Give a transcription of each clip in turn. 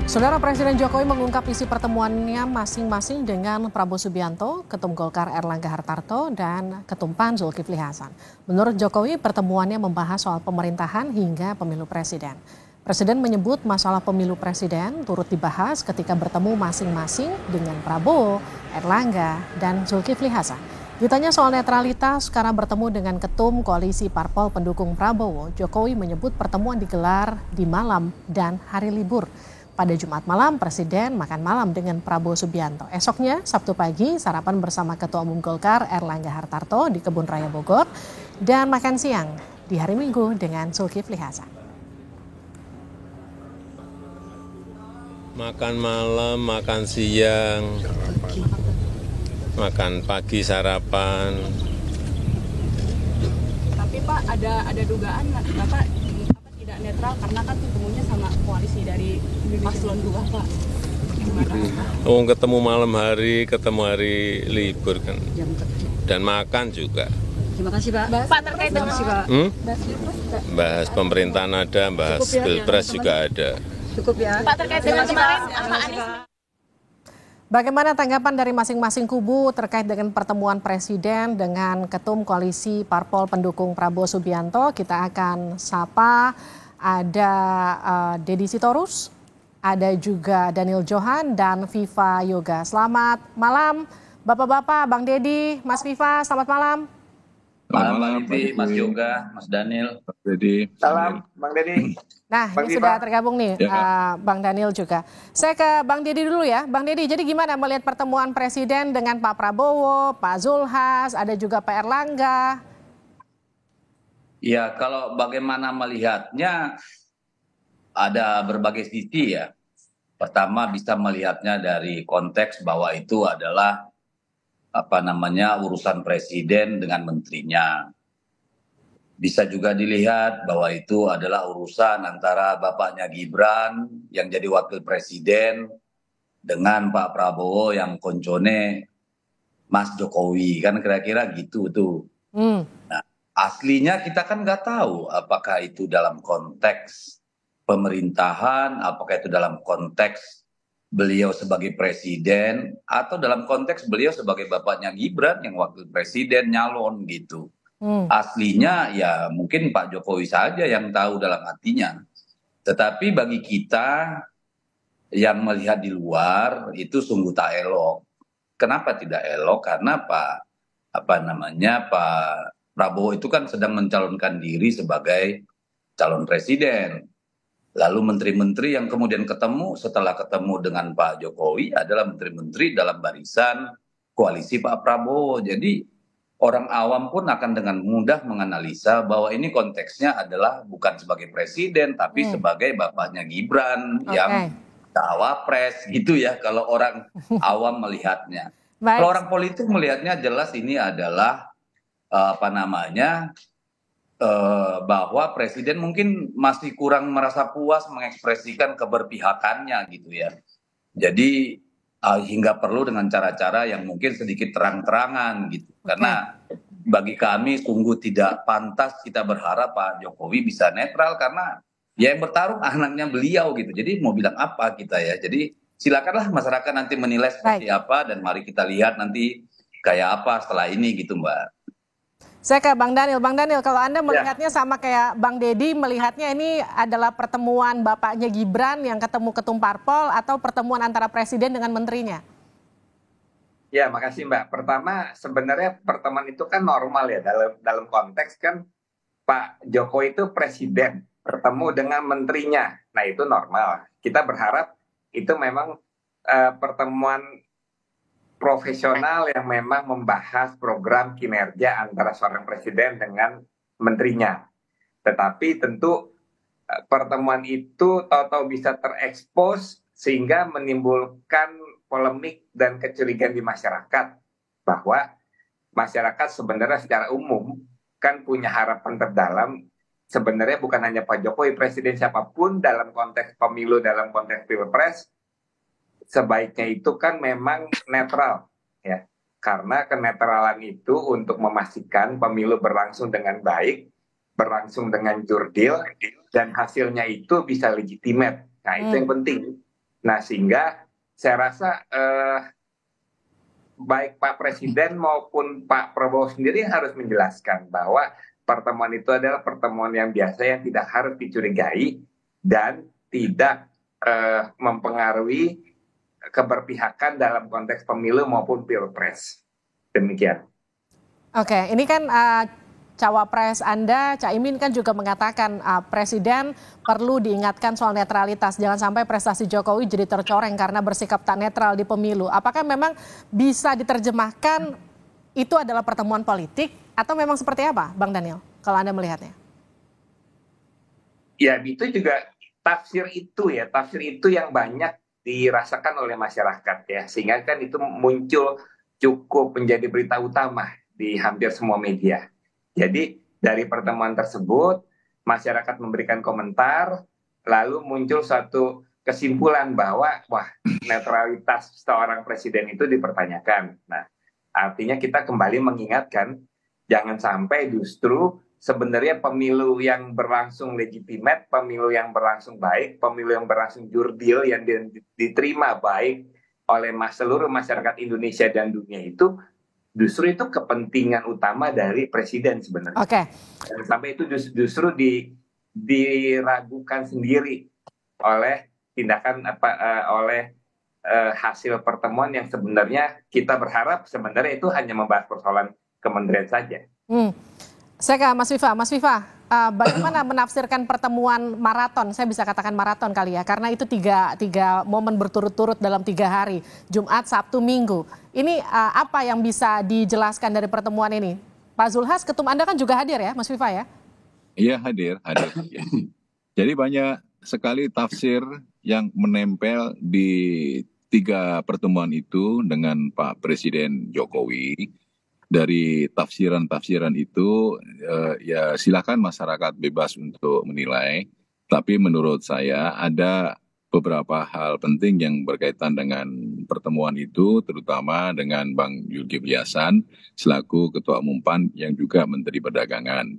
Saudara Presiden Jokowi mengungkap isi pertemuannya masing-masing dengan Prabowo Subianto, Ketum Golkar Erlangga Hartarto, dan Ketum PAN Zulkifli Hasan. Menurut Jokowi, pertemuannya membahas soal pemerintahan hingga pemilu presiden. Presiden menyebut masalah pemilu presiden turut dibahas ketika bertemu masing-masing dengan Prabowo, Erlangga, dan Zulkifli Hasan. Ditanya soal netralitas karena bertemu dengan Ketum Koalisi Parpol pendukung Prabowo, Jokowi menyebut pertemuan digelar di malam dan hari libur. Pada Jumat malam, Presiden makan malam dengan Prabowo Subianto. Esoknya, Sabtu pagi, sarapan bersama Ketua Umum Golkar Erlangga Hartarto di Kebun Raya Bogor. Dan makan siang di hari Minggu dengan Zulkifli Hasan. Makan malam, makan siang, makan pagi sarapan. Tapi Pak, ada dugaan Bapak tidak netral karena kan ketemunya sama koalisi dari Paslon 2, Pak. Oh, ketemu malam hari, ketemu hari libur kan. Dan makan juga. Terima kasih Pak. Pak terkait dengan Bahas pemerintahan ada, bahas pilpres juga ada. Cukup ya. Pak terkait dengan kemarin Pak Anies. Bagaimana tanggapan dari masing-masing kubu terkait dengan pertemuan Presiden dengan Ketum Koalisi Parpol pendukung Prabowo Subianto? Kita akan sapa, ada Deddy Sitorus, ada juga Daniel Johan dan Viva Yoga. Selamat malam Bapak-Bapak, Bang Deddy, Mas Viva, selamat malam. Malam Mas Yoga, Mas Daniel. Salam Bang Deddy. Nah, Bang ini Viva. sudah tergabung nih, Bang Daniel juga. Saya ke Bang Deddy dulu ya. Bang Deddy, jadi gimana melihat pertemuan Presiden dengan Pak Prabowo, Pak Zulhas, ada juga Pak Erlangga? Ya, kalau bagaimana melihatnya ada berbagai sisi ya. Pertama bisa melihatnya dari konteks bahwa itu adalah urusan presiden dengan menterinya. Bisa juga dilihat bahwa itu adalah urusan antara bapaknya Gibran yang jadi wakil presiden dengan Pak Prabowo yang koncone Mas Jokowi, kan kira-kira gitu tuh. Nah, aslinya kita kan nggak tahu apakah itu dalam konteks pemerintahan, apakah itu dalam konteks beliau sebagai presiden, atau dalam konteks beliau sebagai bapaknya Gibran yang wakil presiden nyalon gitu. Aslinya ya mungkin Pak Jokowi saja yang tahu dalam hatinya. Tetapi bagi kita yang melihat di luar itu sungguh tak elok. Kenapa tidak elok? Karena Pak Prabowo itu kan sedang mencalonkan diri sebagai calon presiden. Lalu menteri-menteri yang kemudian ketemu setelah ketemu dengan Pak Jokowi adalah menteri-menteri dalam barisan koalisi Pak Prabowo. Jadi orang awam pun akan dengan mudah menganalisa bahwa ini konteksnya adalah bukan sebagai presiden tapi sebagai bapaknya Gibran yang cawapres gitu ya kalau orang awam melihatnya. Kalau orang politik melihatnya jelas ini adalah bahwa presiden mungkin masih kurang merasa puas mengekspresikan keberpihakannya gitu ya. Jadi hingga perlu dengan cara-cara yang mungkin sedikit terang-terangan gitu. Karena bagi kami sungguh tidak pantas kita berharap Pak Jokowi bisa netral karena ya yang bertarung anaknya beliau gitu. Jadi mau bilang apa kita ya. Jadi silakanlah masyarakat nanti menilai seperti apa dan mari kita lihat nanti kayak apa setelah ini gitu Mbak. Saya ke Bang Daniel. Bang Daniel, kalau Anda melihatnya sama kayak Bang Deddy, melihatnya ini adalah pertemuan bapaknya Gibran yang ketemu Ketum Parpol atau pertemuan antara Presiden dengan menterinya? Ya, makasih Mbak. Pertama, sebenarnya pertemuan itu kan normal ya dalam konteks kan Pak Jokowi itu presiden bertemu dengan menterinya. Nah, itu normal. Kita berharap itu memang pertemuan profesional yang memang membahas program kinerja antara seorang presiden dengan menterinya. Tetapi tentu pertemuan itu tahu-tahu bisa terekspos sehingga menimbulkan polemik dan kecurigaan di masyarakat bahwa masyarakat sebenarnya secara umum kan punya harapan terdalam sebenarnya bukan hanya Pak Jokowi, presiden siapapun dalam konteks pemilu, dalam konteks pilpres sebaiknya itu kan memang netral ya, karena kenetralan itu untuk memastikan pemilu berlangsung dengan baik, berlangsung dengan jurdil dan hasilnya itu bisa legitimate. Nah itu yang penting. Nah, sehingga saya rasa baik Pak Presiden maupun Pak Prabowo sendiri harus menjelaskan bahwa pertemuan itu adalah pertemuan yang biasa yang tidak harus dicurigai dan tidak mempengaruhi keberpihakan dalam konteks pemilu maupun pilpres. Demikian. Oke, ini kan cawapres Anda, Caimin kan juga mengatakan Presiden perlu diingatkan soal netralitas. Jangan sampai prestasi Jokowi jadi tercoreng karena bersikap tak netral di pemilu. Apakah memang bisa diterjemahkan itu adalah pertemuan politik atau memang seperti apa, Bang Daniel, kalau Anda melihatnya? Ya, itu juga tafsir itu yang banyak dirasakan oleh masyarakat ya, sehingga kan itu muncul cukup menjadi berita utama di hampir semua media. Jadi dari pertemuan tersebut masyarakat memberikan komentar, lalu muncul suatu kesimpulan bahwa wah, netralitas seorang presiden itu dipertanyakan. Nah, artinya kita kembali mengingatkan jangan sampai justru sebenarnya pemilu yang berlangsung legitimate, pemilu yang berlangsung baik, pemilu yang berlangsung jurdil yang diterima baik oleh seluruh masyarakat Indonesia dan dunia itu justru itu kepentingan utama dari presiden sebenarnya. Oke. Dan sampai itu justru diragukan sendiri oleh tindakan oleh hasil pertemuan yang sebenarnya kita berharap sebenarnya itu hanya membahas persoalan kementerian saja. Saya ke Mas Viva, bagaimana menafsirkan pertemuan maraton? Saya bisa katakan maraton kali ya, karena itu tiga momen berturut-turut dalam 3 hari, Jumat, Sabtu, Minggu. Ini apa yang bisa dijelaskan dari pertemuan ini? Pak Zulhas, ketum Anda kan juga hadir ya, Mas Viva ya? Iya, hadir. Jadi banyak sekali tafsir yang menempel di 3 pertemuan itu dengan Pak Presiden Jokowi. Dari tafsiran-tafsiran itu ya silakan masyarakat bebas untuk menilai. Tapi menurut saya ada beberapa hal penting yang berkaitan dengan pertemuan itu, terutama dengan Bang Zulkifli Hasan selaku Ketua Umum PAN yang juga Menteri Perdagangan.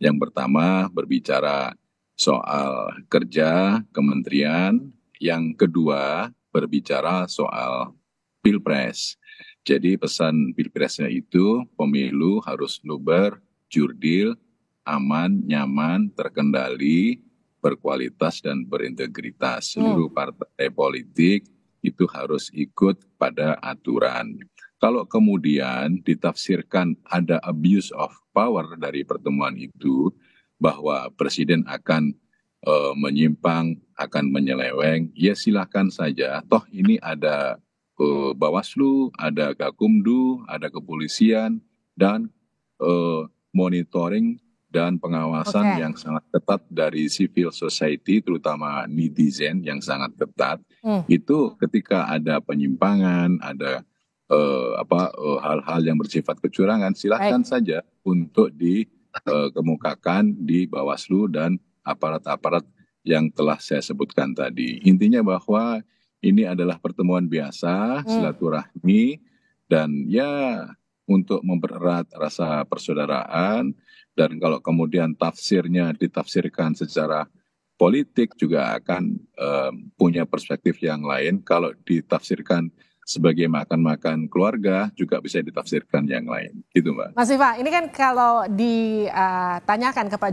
Yang pertama berbicara soal kerja kementerian, yang kedua berbicara soal pilpres. Jadi pesan pilpresnya itu pemilu harus luber, jurdil, aman, nyaman, terkendali, berkualitas dan berintegritas. Seluruh partai politik itu harus ikut pada aturan. Kalau kemudian ditafsirkan ada abuse of power dari pertemuan itu, bahwa presiden akan menyimpang, akan menyeleweng, ya silakan saja. Toh ini ada Bawaslu, ada Gakumdu, ada kepolisian, dan monitoring dan pengawasan yang sangat ketat dari civil society, terutama netizen yang sangat ketat. Itu ketika ada penyimpangan, ada hal-hal yang bersifat kecurangan, silakan saja untuk dikemukakan di Bawaslu dan aparat-aparat yang telah saya sebutkan tadi. Intinya bahwa ini adalah pertemuan biasa, silaturahmi, dan ya untuk mempererat rasa persaudaraan. Dan kalau kemudian tafsirnya ditafsirkan secara politik juga akan punya perspektif yang lain. Kalau ditafsirkan sebagai makan-makan keluarga juga bisa ditafsirkan yang lain, gitu Mbak. Mas Viva, ini kan kalau ditanyakan ke Pak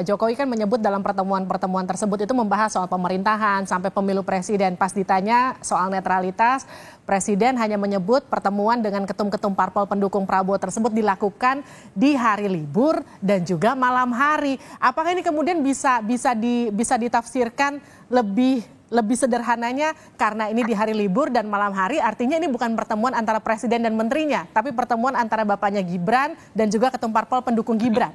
Jokowi kan menyebut dalam pertemuan-pertemuan tersebut itu membahas soal pemerintahan sampai pemilu presiden. Pas ditanya soal netralitas, Presiden hanya menyebut pertemuan dengan ketum-ketum parpol pendukung Prabowo tersebut dilakukan di hari libur dan juga malam hari. Apakah ini kemudian bisa ditafsirkan lebih sederhananya karena ini di hari libur dan malam hari, artinya ini bukan pertemuan antara presiden dan menterinya, tapi pertemuan antara bapaknya Gibran dan juga ketum parpol pendukung Gibran?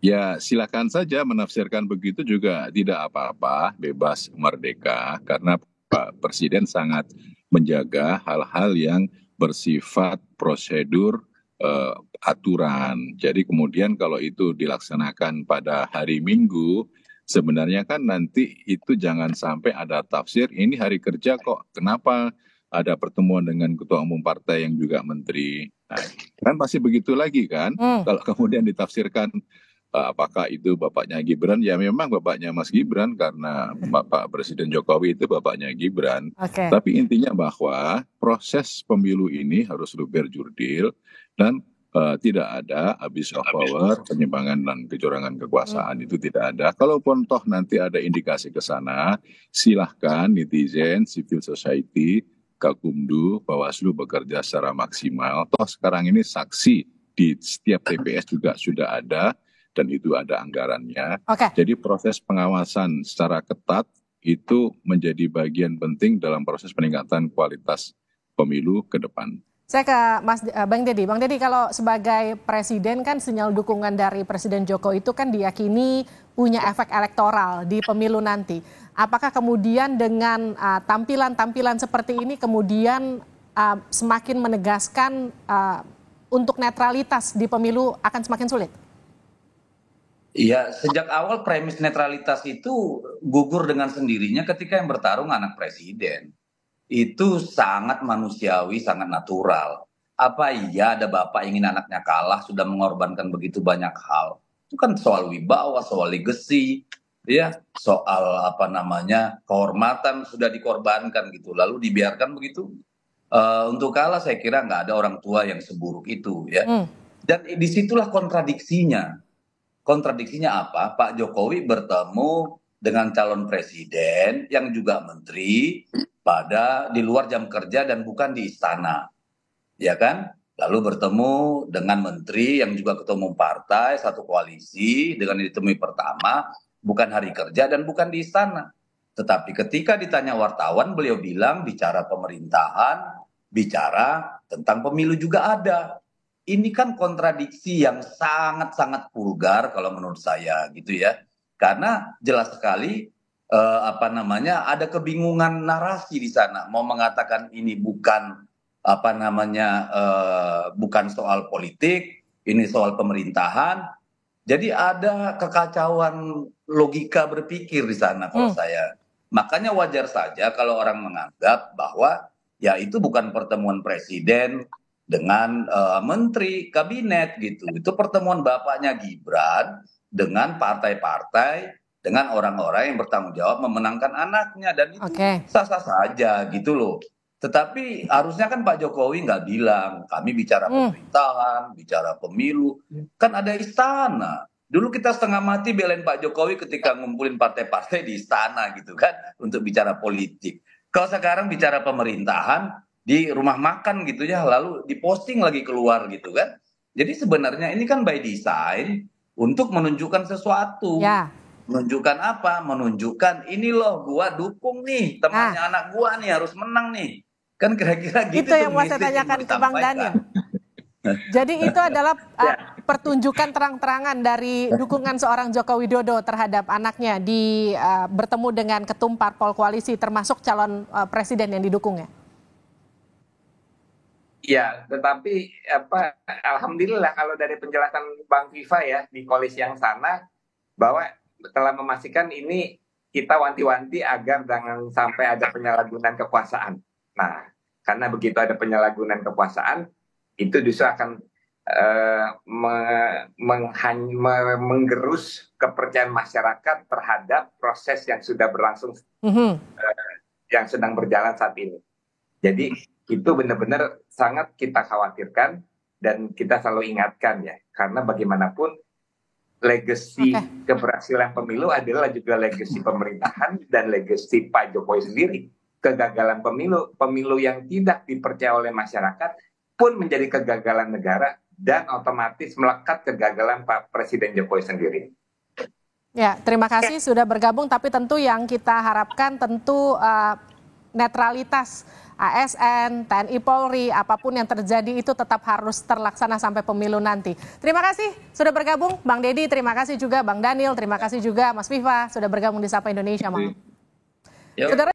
Ya silakan saja menafsirkan begitu juga tidak apa-apa, bebas merdeka, karena Pak Presiden sangat menjaga hal-hal yang bersifat prosedur aturan. Jadi kemudian kalau itu dilaksanakan pada hari Minggu, sebenarnya kan nanti itu jangan sampai ada tafsir ini hari kerja kok, kenapa ada pertemuan dengan ketua umum partai yang juga menteri. Nah, kan pasti begitu lagi kan. Kalau kemudian ditafsirkan apakah itu bapaknya Gibran? Ya memang bapaknya Mas Gibran karena Bapak Presiden Jokowi itu bapaknya Gibran. Oke. Tapi intinya bahwa proses pemilu ini harus luber jurdil dan tidak ada abuse of power, penyimpangan dan kecurangan kekuasaan itu tidak ada. Kalaupun toh nanti ada indikasi ke sana, silahkan netizen, civil society, Gakumdu, Bawaslu bekerja secara maksimal. Toh sekarang ini saksi di setiap TPS juga sudah ada dan itu ada anggarannya. Oke. Jadi proses pengawasan secara ketat itu menjadi bagian penting dalam proses peningkatan kualitas pemilu ke depan. Saya ke Bang Deddy. Bang Deddy, kalau sebagai presiden kan sinyal dukungan dari Presiden Jokowi itu kan diyakini punya efek elektoral di pemilu nanti. Apakah kemudian dengan tampilan-tampilan seperti ini kemudian semakin menegaskan untuk netralitas di pemilu akan semakin sulit? Iya, sejak awal premis netralitas itu gugur dengan sendirinya ketika yang bertarung anak presiden. Itu sangat manusiawi, sangat natural. Apa iya ada bapak ingin anaknya kalah, sudah mengorbankan begitu banyak hal. Itu kan soal wibawa, soal legacy, ya, soal kehormatan sudah dikorbankan gitu. Lalu dibiarkan begitu. Untuk kalah saya kira nggak ada orang tua yang seburuk itu, ya. Dan disitulah kontradiksinya. Kontradiksinya apa? Pak Jokowi bertemu dengan calon presiden yang juga menteri di luar jam kerja dan bukan di istana, ya kan? Lalu bertemu dengan menteri yang juga ketua umum partai satu koalisi dengan ditemui pertama bukan hari kerja dan bukan di istana. Tetapi ketika ditanya wartawan beliau bilang bicara pemerintahan, bicara tentang pemilu juga ada. Ini kan kontradiksi yang sangat-sangat vulgar kalau menurut saya gitu ya. Karena jelas sekali ada kebingungan narasi di sana. Mau mengatakan ini bukan bukan soal politik, ini soal pemerintahan. Jadi ada kekacauan logika berpikir di sana kalau saya. Makanya wajar saja kalau orang menganggap bahwa ya itu bukan pertemuan presiden dengan menteri kabinet gitu. Itu pertemuan bapaknya Gibran dengan partai-partai, dengan orang-orang yang bertanggung jawab memenangkan anaknya. Dan itu sah-sah saja gitu loh. Tetapi harusnya kan Pak Jokowi nggak bilang, kami bicara pemerintahan, bicara pemilu. Kan ada istana. Dulu kita setengah mati belain Pak Jokowi ketika ngumpulin partai-partai di istana gitu kan. Untuk bicara politik. Kalau sekarang bicara pemerintahan, di rumah makan gitu ya, lalu diposting lagi keluar gitu kan. Jadi sebenarnya ini kan by design untuk menunjukkan sesuatu. Ya. Menunjukkan apa? Menunjukkan ini loh gua dukung nih, temannya anak gua nih harus menang nih. Kan kira-kira gitu. Itu yang mau saya tanyakan ke Bang Daniel. Jadi itu adalah pertunjukan terang-terangan dari dukungan seorang Joko Widodo terhadap anaknya di bertemu dengan ketum parpol koalisi termasuk calon presiden yang didukungnya. Ya, tetapi alhamdulillah kalau dari penjelasan Bang Viva ya di koalisi yang sana bahwa telah memastikan ini kita wanti-wanti agar jangan sampai ada penyalahgunaan kekuasaan. Nah, karena begitu ada penyalahgunaan kekuasaan itu justru akan menggerus kepercayaan masyarakat terhadap proses yang sudah berlangsung yang sedang berjalan saat ini. Jadi itu benar-benar sangat kita khawatirkan dan kita selalu ingatkan ya, karena bagaimanapun legasi keberhasilan pemilu adalah juga legasi pemerintahan dan legasi Pak Jokowi sendiri. Kegagalan pemilu yang tidak dipercaya oleh masyarakat pun menjadi kegagalan negara dan otomatis melekat kegagalan Pak Presiden Jokowi sendiri. Ya, terima kasih sudah bergabung, tapi tentu yang kita harapkan tentu netralitas ASN, TNI Polri, apapun yang terjadi itu tetap harus terlaksana sampai pemilu nanti. Terima kasih sudah bergabung Bang Deddy, terima kasih juga Bang Daniel, terima kasih juga Mas Viva sudah bergabung di Sapa Indonesia Malam. Saudara